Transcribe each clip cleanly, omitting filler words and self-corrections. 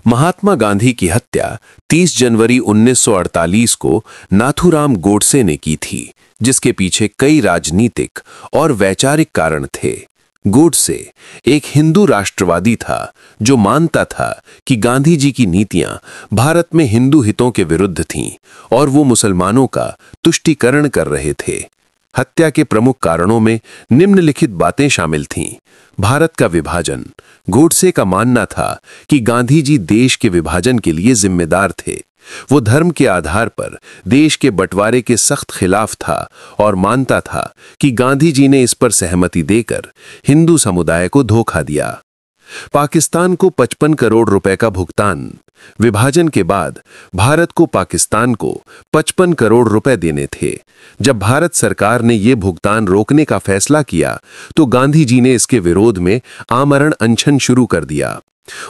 महात्मा गांधी की हत्या 30 जनवरी 1948 को नाथूराम गोडसे ने की थी, जिसके पीछे कई राजनीतिक और वैचारिक कारण थे। गोडसे एक हिंदू राष्ट्रवादी था जो मानता था कि गांधी जी की नीतियां भारत में हिंदू हितों के विरुद्ध थीं और वो मुसलमानों का तुष्टीकरण कर रहे थे। हत्या के प्रमुख कारणों में निम्नलिखित बातें शामिल थीं। भारत का विभाजन। गोडसे का मानना था कि गांधी जी देश के विभाजन के लिए जिम्मेदार थे। वो धर्म के आधार पर देश के बंटवारे के सख्त खिलाफ था और मानता था कि गांधी जी ने इस पर सहमति देकर हिंदू समुदाय को धोखा दिया। पाकिस्तान को 55 करोड़ रुपए का भुगतान। विभाजन के बाद भारत को पाकिस्तान को 55 करोड़ रुपए देने थे। जब भारत सरकार ने यह भुगतान रोकने का फैसला किया तो गांधी जी ने इसके विरोध में आमरण अनशन शुरू कर दिया।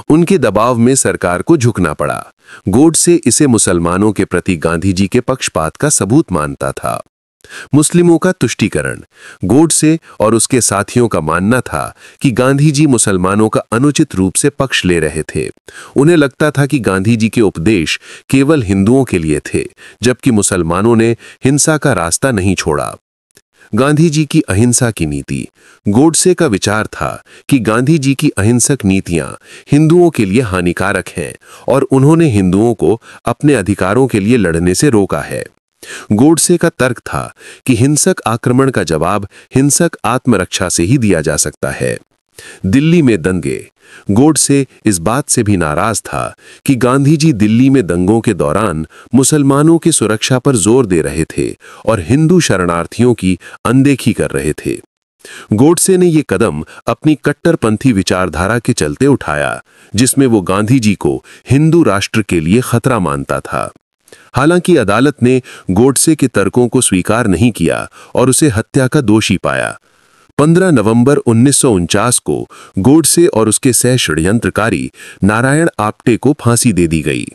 उनके दबाव में सरकार को झुकना पड़ा। गोडसे इसे मुसलमानों के प्रति गांधी जी के पक्षपात का सबूत मानता था। मुस्लिमों का तुष्टीकरण। गोडसे और उसके साथियों का मानना था कि गांधी जी मुसलमानों का अनुचित रूप से पक्ष ले रहे थे। उन्हें लगता था कि गांधी जी के उपदेश केवल हिंदुओं के लिए थे, जबकि मुसलमानों ने हिंसा का रास्ता नहीं छोड़ा। गांधी जी की अहिंसा की नीति। गोडसे का विचार था कि गांधी जी की अहिंसक नीतियां हिंदुओं के लिए हानिकारक हैं और उन्होंने हिंदुओं को अपने अधिकारों के लिए लड़ने से रोका है। गोडसे का तर्क था कि हिंसक आक्रमण का जवाब हिंसक आत्मरक्षा से ही दिया जा सकता है। दिल्ली में दंगे। गोडसे इस बात से भी नाराज था कि गांधी जी दिल्ली में दंगों के दौरान मुसलमानों की सुरक्षा पर जोर दे रहे थे और हिंदू शरणार्थियों की अनदेखी कर रहे थे। गोडसे ने यह कदम अपनी कट्टरपंथी विचारधारा के चलते उठाया, जिसमें वो गांधी जी को हिंदू राष्ट्र के लिए खतरा मानता था। हालांकि अदालत ने गोडसे के तर्कों को स्वीकार नहीं किया और उसे हत्या का दोषी पाया। 15 नवंबर 1949 को गोडसे और उसके सह षड्यंत्रकारी नारायण आप्टे को फांसी दे दी गई।